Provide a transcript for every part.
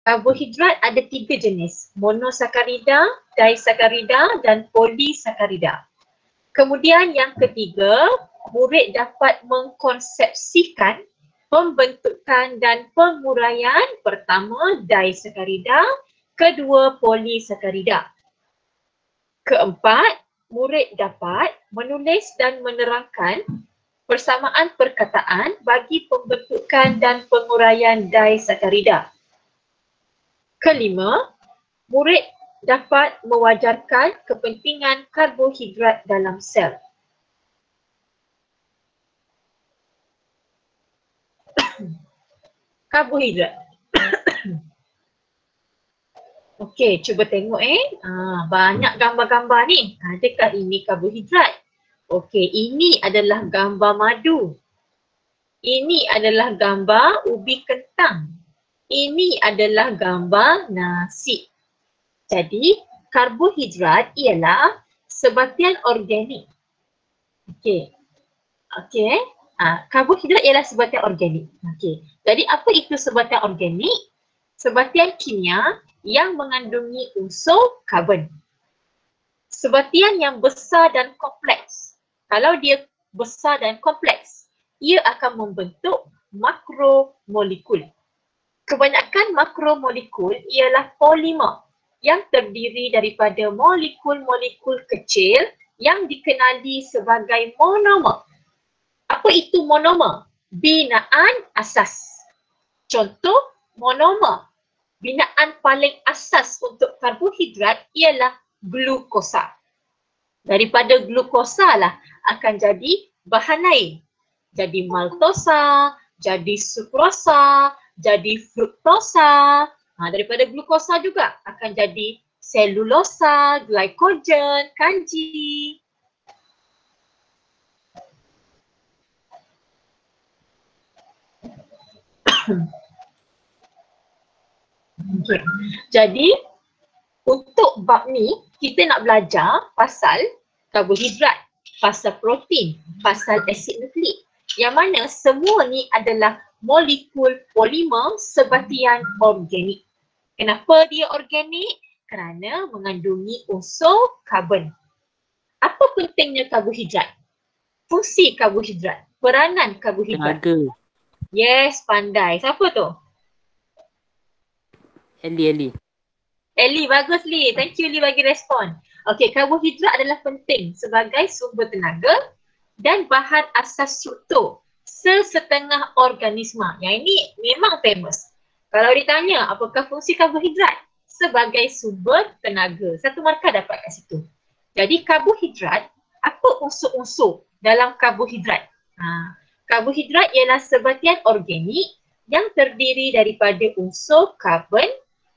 Karbohidrat ada 3 jenis, monosakarida, disakarida dan polisakarida. Kemudian yang ketiga, murid dapat mengkonsepsikan pembentukan dan penguraian pertama disakarida, kedua polisakarida. Keempat, murid dapat menulis dan menerangkan persamaan perkataan bagi pembentukan dan penguraian disakarida. Kelima, murid dapat mewajarkan kepentingan karbohidrat dalam sel. Karbohidrat. Okey, cuba tengok banyak gambar-gambar ni. Adakah ini karbohidrat? Okey, ini adalah gambar madu. Ini adalah gambar ubi kentang. Ini adalah gambar nasi. Jadi, karbohidrat ialah sebatian organik. Okey. Okey. Karbohidrat ialah sebatian organik. Okey. Jadi, apa itu sebatian organik? Sebatian kimia yang mengandungi unsur karbon. Sebatian yang besar dan kompleks. Kalau dia besar dan kompleks, ia akan membentuk makromolekul. Kebanyakan makromolekul ialah polimer yang terdiri daripada molekul-molekul kecil yang dikenali sebagai monomer. Apa itu monomer? Binaan asas. Contoh monomer. Binaan paling asas untuk karbohidrat ialah glukosa. Daripada glukosa lah akan jadi bahan lain. Jadi maltosa, jadi sukrosa, jadi fruktosa. Daripada glukosa juga akan jadi selulosa, glycogen, kanji. Okay. Jadi untuk bab ni kita nak belajar pasal karbohidrat, pasal protein, pasal asid nukleik. Yang mana semua ni adalah molekul polimer sebatian organik. Kenapa dia organik? Kerana mengandungi unsur karbon. Apa pentingnya karbohidrat? Fungsi karbohidrat, peranan karbohidrat. Tenaga. Yes, pandai. Siapa tu? Eli. Eli, bagus Li. Thank you Li bagi respon. Okey, karbohidrat adalah penting sebagai sumber tenaga dan bahan asas struktur sesetengah organisma. Yang ini memang famous. Kalau ditanya apakah fungsi karbohidrat? Sebagai sumber tenaga. Satu markah dapat kat situ. Jadi karbohidrat, apa unsur-unsur dalam karbohidrat? Karbohidrat ialah sebatian organik yang terdiri daripada unsur karbon,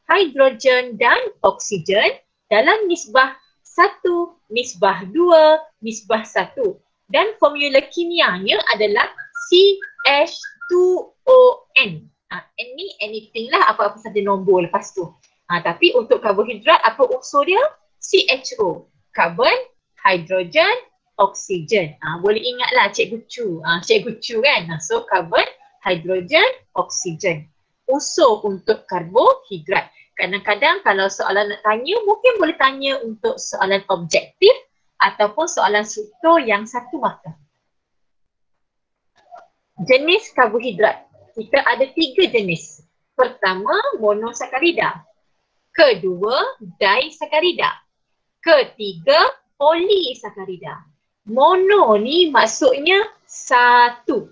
hidrogen dan oksigen dalam nisbah 1:2:1 dan formula kimianya adalah CH2ON. N ni anything lah, apa-apa saja nombor lepas tu. Tapi untuk karbohidrat apa unsur dia? CHO, karbon, hidrogen, oksigen. Boleh ingatlah Cikgu Chu. Cikgu Chu kan. So karbon, hidrogen, oksigen. Unsur untuk karbohidrat. Kadang-kadang kalau soalan nak tanya, mungkin boleh tanya untuk soalan objektif ataupun soalan struktur yang satu markah. Jenis karbohidrat. Kita ada 3 jenis. Pertama, monosakarida. Kedua, disakarida. Ketiga, polisakarida. Mono ni maksudnya satu.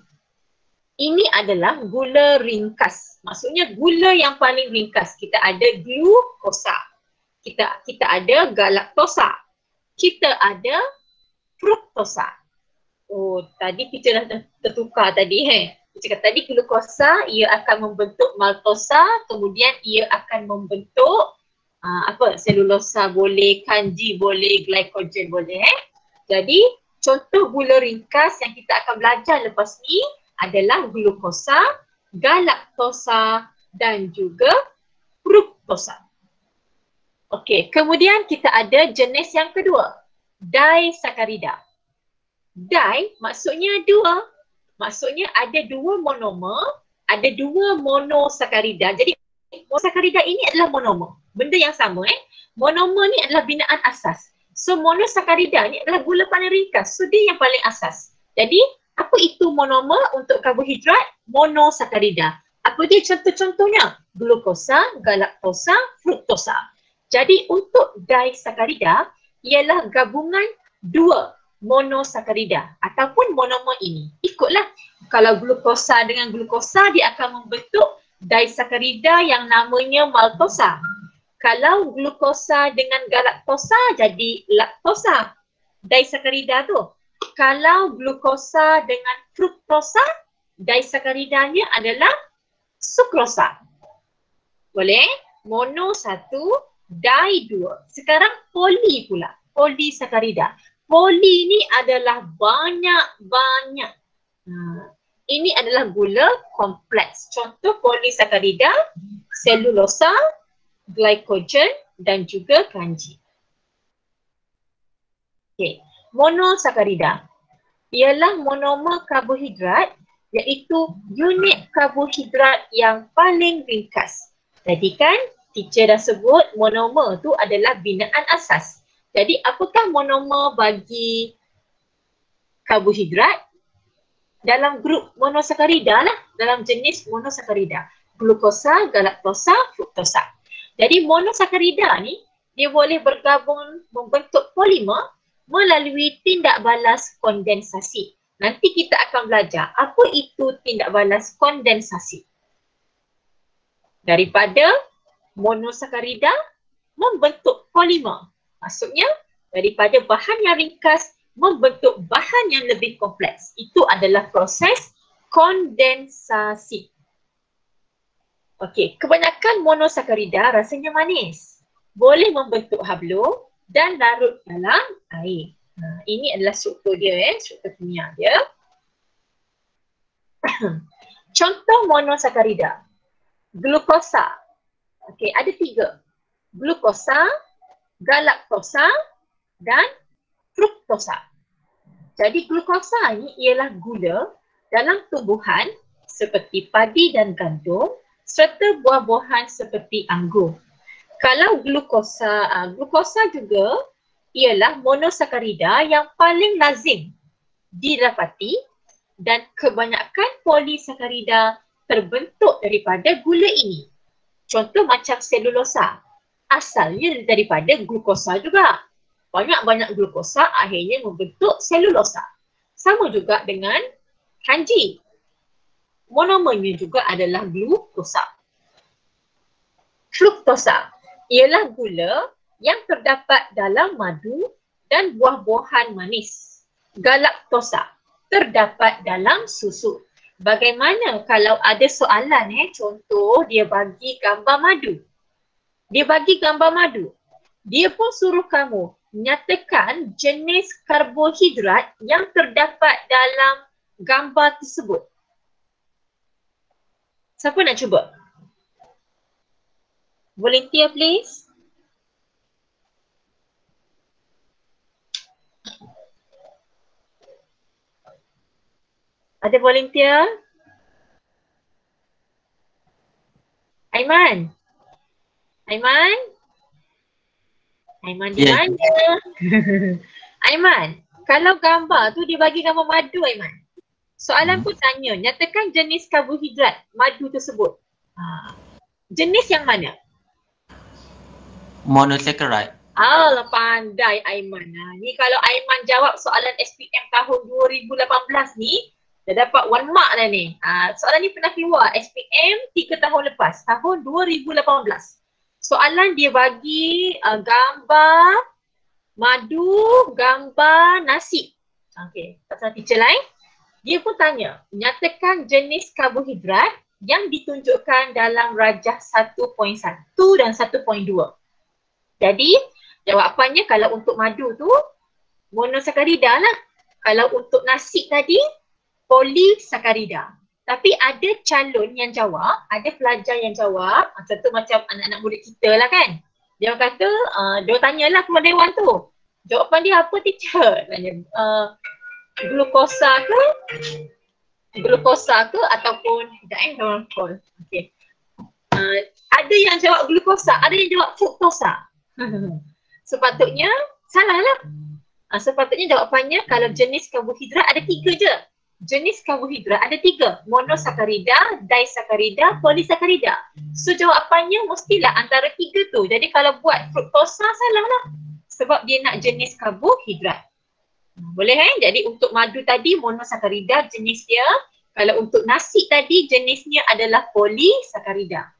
Ini adalah gula ringkas. Maksudnya gula yang paling ringkas. Kita ada glukosa. Kita ada galaktosa. Kita ada fruktosa. Oh, tadi kita dah tertukar tadi. Kita kata tadi glukosa, ia akan membentuk maltosa, kemudian ia akan membentuk selulosa boleh, kanji boleh, glycogen boleh. Jadi contoh gula ringkas yang kita akan belajar lepas ni adalah glukosa, galaktosa dan juga fruktosa. Okey, kemudian kita ada jenis yang kedua, disakarida. Di maksudnya dua. Maksudnya ada dua monomer, ada dua monosakarida. Jadi monosakarida ini adalah monomer. Benda yang sama Monomer ni adalah binaan asas. So monosakarida ni adalah gula paling ringkas. So dia yang paling asas. Jadi apa itu monomer untuk karbohidrat? Monosakarida. Apa dia contoh-contohnya? Glukosa, galaktosa, fruktosa. Jadi untuk disakarida ialah gabungan dua monosakarida ataupun monomer ini. Ikutlah. Kalau glukosa dengan glukosa dia akan membentuk disakarida yang namanya maltosa. Kalau glukosa dengan galaktosa jadi laktosa, disakarida tu. Kalau glukosa dengan fruktosa, disakaridanya adalah sukrosa. Boleh? Mono satu, di dua. Sekarang poli pula, polisakarida. Poli ni adalah banyak-banyak. Ini adalah gula kompleks. Contoh polisakarida, selulosa, glycogen dan juga kanji. Okay. Monosakarida ialah monomer karbohidrat iaitu unit karbohidrat yang paling ringkas. Tadi kan teacher dah sebut monomer tu adalah binaan asas. Jadi apakah monomer bagi karbohidrat? Dalam grup monosakarida lah, dalam jenis monosakarida. Glukosa, galaktosa, fruktosa. Jadi monosakarida ni dia boleh bergabung membentuk polimer melalui tindak balas kondensasi. Nanti kita akan belajar apa itu tindak balas kondensasi. Daripada monosakarida membentuk polimer. Maksudnya daripada bahan yang ringkas membentuk bahan yang lebih kompleks. Itu adalah proses kondensasi. Okey, kebanyakan monosakarida rasanya manis. Boleh membentuk hablo dan larut dalam air. Ini adalah struktur dia, struktur kimia dia. Contoh monosakarida. Glukosa. Okey, ada 3. Glukosa, galaktosa dan fruktosa. Jadi glukosa ni ialah gula dalam tumbuhan seperti padi dan gandum serta buah-buahan seperti anggur. Kalau glukosa juga ialah monosakarida yang paling lazim didapati dan kebanyakan polisakarida terbentuk daripada gula ini. Contoh macam selulosa, asalnya daripada glukosa juga. Banyak-banyak glukosa akhirnya membentuk selulosa. Sama juga dengan kanji. Monomernya juga adalah glukosa. Fruktosa ialah gula yang terdapat dalam madu dan buah-buahan manis. Galaktosa terdapat dalam susu. Bagaimana kalau ada soalan contoh dia bagi gambar madu. Dia bagi gambar madu. Dia pun suruh kamu nyatakan jenis karbohidrat yang terdapat dalam gambar tersebut. Siapa nak cuba? Volunteer please. Ada volunteer? Aiman? Aiman? Aiman di mana? Aiman, kalau gambar tu dia bagi gambar madu Aiman. Soalan pun tanya, nyatakan jenis karbohidrat madu tersebut. Jenis yang mana? Monosaccharide. Pandai Aiman. Ni kalau Aiman jawab soalan SPM tahun 2018 ni, dah dapat 1 mark dah ni. Soalan ni pernah keluar SPM 3 tahun lepas, tahun 2018. Soalan dia bagi gambar madu, gambar nasi. Okey, pasal teacher lain. Dia pun tanya, nyatakan jenis karbohidrat yang ditunjukkan dalam rajah 1.1 dan 1.2. Jadi, jawapannya kalau untuk madu tu, monosakarida lah. Kalau untuk nasi tadi, polisakarida. Tapi ada calon yang jawab, ada pelajar yang jawab, contoh macam anak-anak murid kita lah kan. Dia kata, dia tanyalah keluar dewan tu. Jawapan dia apa teacher? Tanya, glukosa ke ataupun, sekejap orang call. Okay. ada yang jawab glukosa, ada yang jawab fruktosa. Sepatutnya salah lah. Sepatutnya jawapannya kalau jenis karbohidrat ada 3 je. Jenis karbohidrat ada 3. Monosakarida, disakarida, polisakarida. So jawapannya mestilah antara 3 tu. Jadi kalau buat fruktosa salah lah. Sebab dia nak jenis karbohidrat. Boleh Jadi untuk madu tadi monosakarida jenis dia. Kalau untuk nasi tadi jenisnya adalah polisakarida.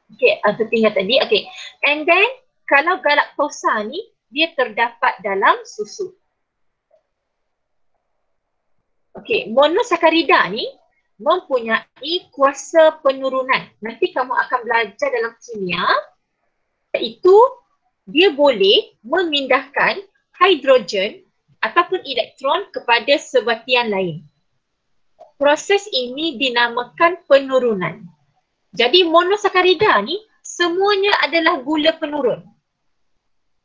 Okay, tertinggal tadi. Okay. And then kalau galaktosa ni dia terdapat dalam susu. Okay, monosakarida ni mempunyai kuasa penurunan. Nanti kamu akan belajar dalam kimia, iaitu dia boleh memindahkan hidrogen ataupun elektron kepada sebatian lain. Proses ini dinamakan penurunan. Jadi monosakarida ni semuanya adalah gula penurun.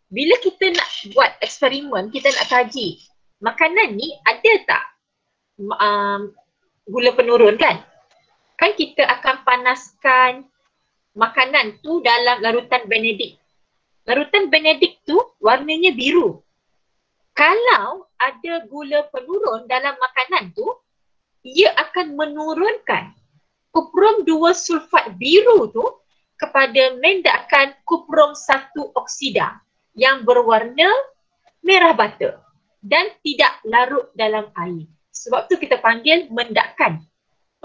Bila kita nak buat eksperimen, kita nak kaji makanan ni ada tak gula penurun kan? Kan kita akan panaskan makanan tu dalam larutan Benedict. Larutan Benedict tu warnanya biru. Kalau ada gula penurun dalam makanan tu, ia akan menurunkan kuprum 2 sulfat biru tu kepada mendakan kuprum 1 oksida yang berwarna merah bata dan tidak larut dalam air. Sebab tu kita panggil mendakan.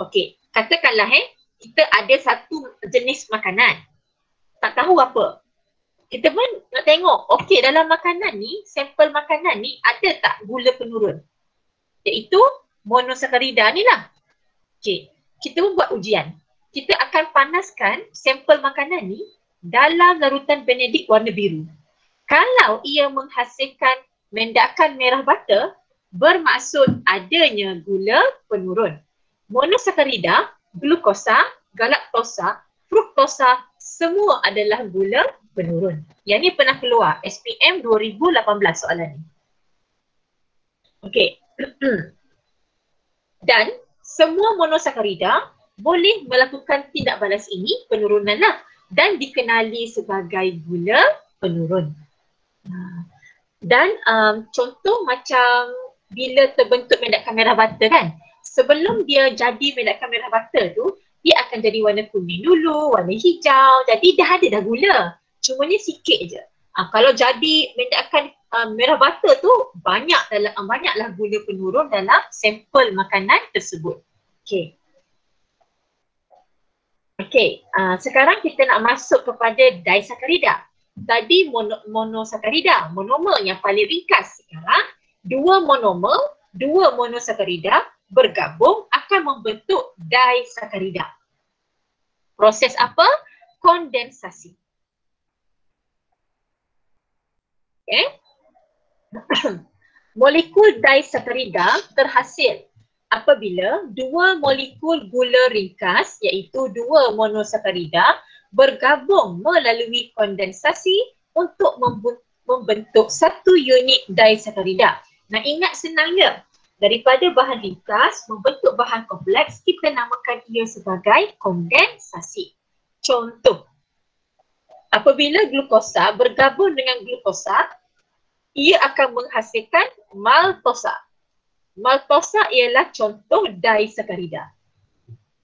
Okey, katakanlah kita ada satu jenis makanan. Tak tahu apa. Kita pun nak tengok, okey dalam makanan ni, sampel makanan ni ada tak gula penurun? Iaitu monosakarida ni lah. Okey, kita pun buat ujian. Kita akan panaskan sampel makanan ni dalam larutan Benedict warna biru. Kalau ia menghasilkan mendakan merah bata, bermaksud adanya gula penurun. Monosakarida, glukosa, galaktosa, fruktosa, semua adalah gula penurun. Yang ni pernah keluar, SPM 2018 soalan ni. Okey. Dan semua monosakarida boleh melakukan tindak balas ini, penurunan lah, dan dikenali sebagai gula penurun. Dan contoh macam bila terbentuk mendakan merah bata kan, sebelum dia jadi mendakan merah bata tu, dia akan jadi warna kuning dulu, warna hijau, jadi dah ada dah gula. Cumanya sikit je. Kalau jadi mendakan merah bata tu, banyaklah gula penurun dalam sampel makanan tersebut. Okey. Okey, sekarang kita nak masuk kepada disakarida. Tadi monosakarida, monomer yang paling ringkas. Sekarang dua monosakarida bergabung akan membentuk disakarida. Proses apa? Kondensasi. Okay. Molekul disakarida terhasil apabila dua molekul gula ringkas iaitu dua monosakarida bergabung melalui kondensasi untuk membentuk satu unit disakarida. Nah, ingat senangnya, daripada bahan ringkas membentuk bahan kompleks, kita namakan ia sebagai kondensasi. Contoh, apabila glukosa bergabung dengan glukosa, ia akan menghasilkan maltosa. Maltosa ialah contoh disakarida.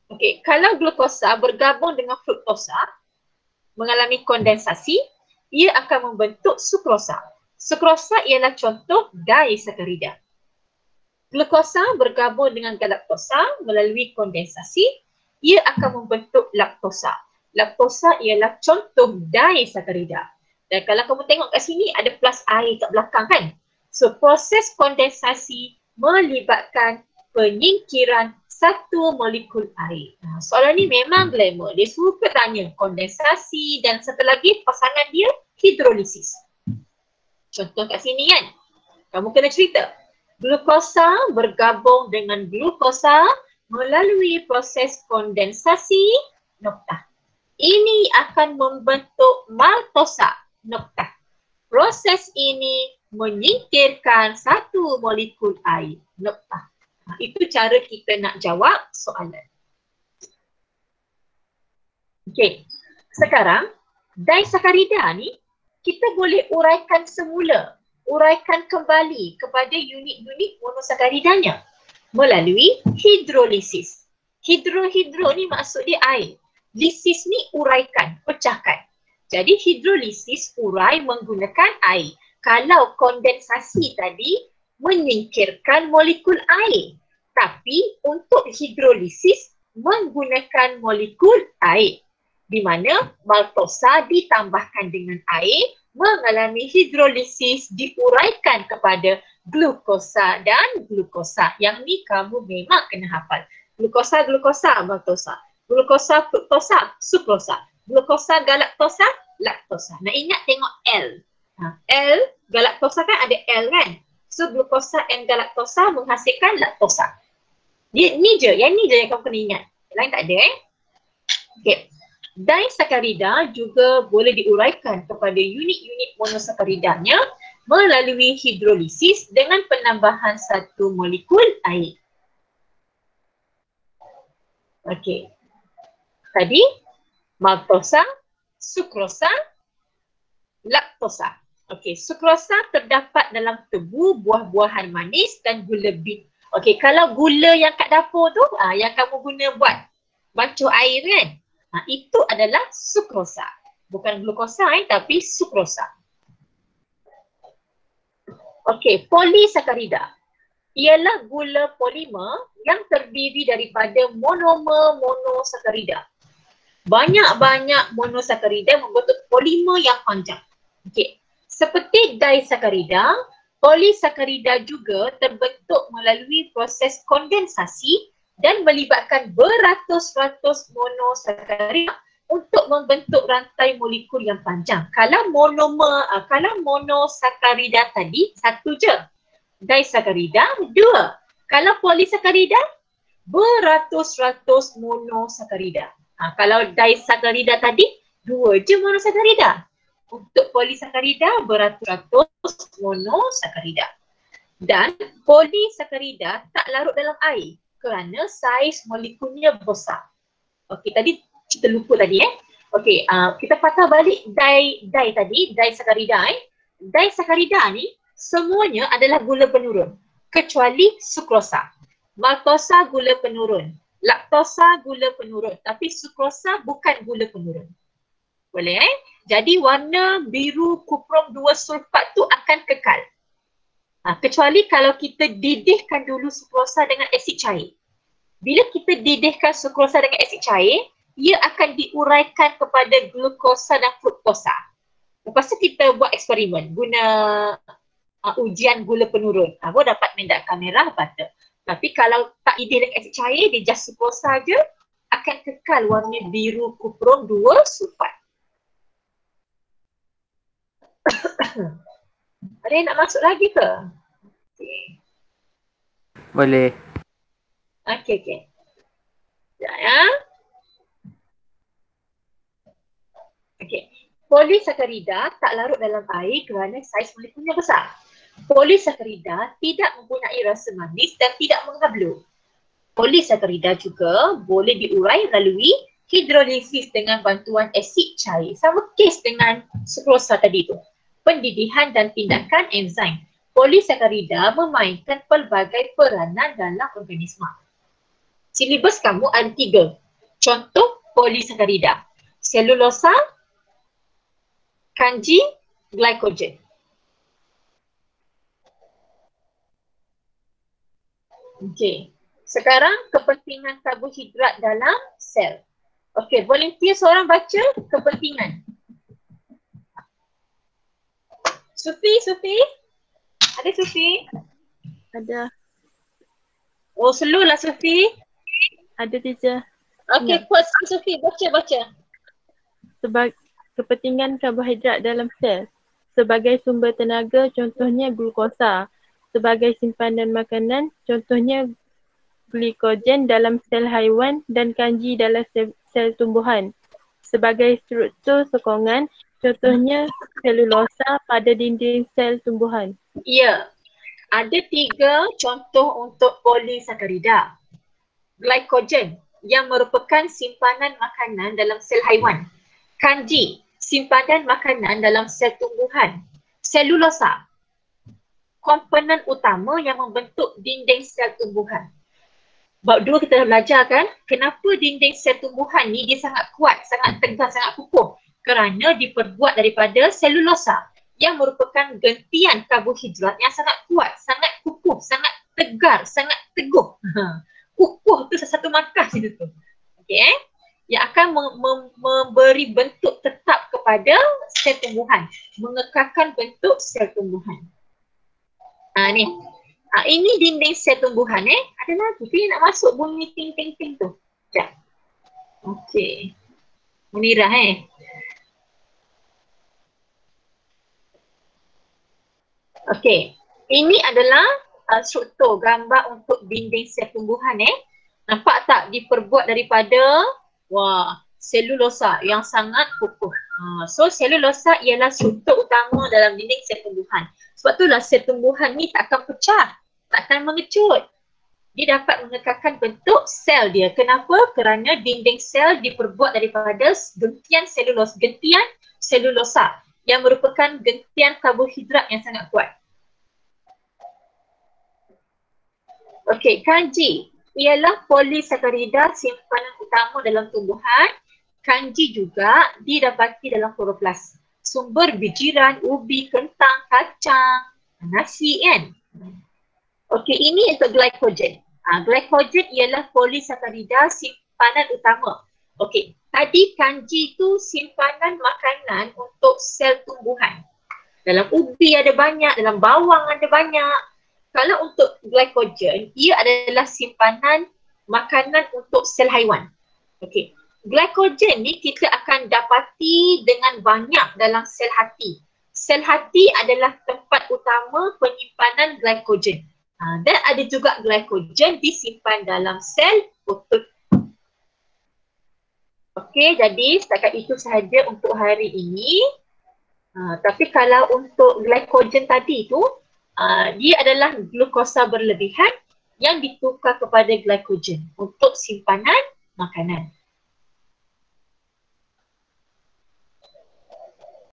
Okey, kalau glukosa bergabung dengan fruktosa, mengalami kondensasi, ia akan membentuk sukrosa. Sukrosa ialah contoh disakarida. Glukosa bergabung dengan galaktosa melalui kondensasi, ia akan membentuk laktosa. Laktosa ialah contoh disakarida. Dan kalau kamu tengok kat sini ada plus air kat belakang kan? So proses kondensasi melibatkan penyingkiran satu molekul air. Soalan ni memang glamour. Dia suka tanya kondensasi dan satu lagi pasangan dia hidrolisis. Contoh kat sini kan, kamu kena cerita. Glukosa bergabung dengan glukosa melalui proses kondensasi noktah. Ini akan membentuk maltosa noktah. Proses ini menyingkirkan satu molekul air noktah. Itu cara kita nak jawab soalan. Okey. Sekarang disakarida ni kita boleh uraikan semula, uraikan kembali kepada unit-unit monosakaridanya melalui hidrolisis. Hidro ni maksud dia air. Lisis ni uraikan, pecahkan. Jadi hidrolisis urai menggunakan air. Kalau kondensasi tadi menyingkirkan molekul air. Tapi untuk hidrolisis menggunakan molekul air. Di mana maltosa ditambahkan dengan air, mengalami hidrolisis, diuraikan kepada glukosa dan glukosa. Yang ni kamu memang kena hafal. Glukosa, maltosa. Glukosa, fruktosa, sukrosa. Glukosa, galaktosa, laktosa. Nak ingat tengok L. L, galaktosa kan ada L kan? So glukosa and galaktosa menghasilkan laktosa. Yang ni je yang kamu kena ingat. Lain tak ada Okay. Disakarida juga boleh diuraikan kepada unit-unit monosakaridanya melalui hidrolisis dengan penambahan satu molekul air. Okey. Tadi maltosa, sukrosa, laktosa. Okey, sukrosa terdapat dalam tebu, buah-buahan manis dan gula bit. Okey, kalau gula yang kat dapur tu yang kamu guna buat bancuh air kan? Itu adalah sukrosa. Bukan glukosa tapi sukrosa. Okey, polisakarida ialah gula polimer yang terdiri daripada monomer monosakarida. Banyak-banyak monosakarida membentuk polimer yang panjang. Okey, seperti disakarida, polisakarida juga terbentuk melalui proses kondensasi dan melibatkan beratus-ratus monosakarida untuk membentuk rantai molekul yang panjang. Kalau monosakarida tadi satu je, disakarida dua. Kalau polisakarida beratus-ratus monosakarida. Kalau disakarida tadi dua je monosakarida. Untuk polisakarida beratus-ratus monosakarida. Dan polisakarida tak larut dalam air kerana saiz molekulnya besar. Okey, tadi kita lupa tadi Okey, kita patah balik disakarida Disakarida ni semuanya adalah gula penurun kecuali sukrosa. Maltosa gula penurun, laktosa gula penurun, tapi sukrosa bukan gula penurun. Boleh Jadi warna biru kuprom 2 sulfat tu akan kekal. Kecuali kalau kita didihkan dulu sukrosa dengan asid cair. Bila kita didihkan sukrosa dengan asid cair, ia akan diuraikan kepada glukosa dan fruktosa. Lepas tu kita buat eksperimen guna ujian gula penurun. Baru dapat mendakan merah butter. Tapi kalau tak didih dengan asid cair, dia just sukrosa je, akan kekal warna biru kuprom 2 sulfat. Ada yang nak masuk lagi ke? Okay. Boleh. Okey. Sekejap ya. Okey. Polisakarida tak larut dalam air kerana saiz molekulnya besar. Polisakarida tidak mempunyai rasa manis dan tidak menghablu. Polisakarida juga boleh diurai melalui hidrolisis dengan bantuan asid cair. Sama kes dengan sukrosa tadi tu. Pendidihan dan tindakan enzim. Polisakarida memainkan pelbagai peranan dalam organisma. Silibus kamu ada 3. Contoh polisakarida. Selulosa, kanji, glycogen. Okey. Sekarang kepentingan karbohidrat dalam sel. Okey, volunteer seorang baca kepentingan. Sufi? Ada Sufi? Ada. Oh, slow lah Sufi. Ada teacher. Okey, quote Sufi, baca. Kepentingan karbohidrat dalam sel. Sebagai sumber tenaga, contohnya glukosa. Sebagai simpanan makanan, contohnya glikogen dalam sel haiwan dan kanji dalam sel tumbuhan. Sebagai struktur sokongan, contohnya selulosa pada dinding sel tumbuhan. Ya, ada 3 contoh untuk polisakarida. Glycogen. yang merupakan simpanan makanan dalam sel haiwan. Kanji, simpanan makanan dalam sel tumbuhan. Selulosa, komponen utama yang membentuk dinding sel tumbuhan. Bab 2 kita dah belajar kan, kenapa dinding sel tumbuhan ni dia sangat kuat, sangat tegas, sangat kukuh. Kerana diperbuat daripada selulosa yang merupakan gentian karbohidrat yang sangat kuat, sangat kukuh, sangat tegar, sangat teguh. Kukuh tu satu markah situ tu. Okey, yang akan memberi bentuk tetap kepada sel tumbuhan, mengekalkan bentuk sel tumbuhan. Ni. Ini dinding sel tumbuhan Ada lagi ke yang nak masuk bunyi ting ting ting tu? Sekejap. Okey. Munirah Okey. Ini adalah struktur gambar untuk dinding sel tumbuhan Nampak tak diperbuat daripada selulosa yang sangat kukuh. So selulosa ialah struktur utama dalam dinding sel tumbuhan. Sebab itulah sel tumbuhan ni tak akan pecah, tak akan mengecut. Dia dapat mengekalkan bentuk sel dia. Kenapa? Kerana dinding sel diperbuat daripada gentian selulosa yang merupakan gentian karbohidrat yang sangat kuat. Okey, kanji ialah polisakarida simpanan utama dalam tumbuhan. Kanji juga didapati dalam kloroplas. Sumber bijiran, ubi, kentang, kacang, nasi kan. Okey, ini untuk glycogen. Glycogen ialah polisakarida simpanan utama. Okey, tadi kanji tu simpanan makanan untuk sel tumbuhan. Dalam ubi ada banyak, dalam bawang ada banyak. Kalau untuk glycogen, ia adalah simpanan makanan untuk sel haiwan. Okey. Glycogen ni kita akan dapati dengan banyak dalam sel hati. Sel hati adalah tempat utama penyimpanan glycogen. Dan ada juga glycogen disimpan dalam sel otot. Okey, jadi setakat itu sahaja untuk hari ini. Tapi kalau untuk glycogen tadi tu, dia adalah glukosa berlebihan yang ditukar kepada glycogen untuk simpanan makanan.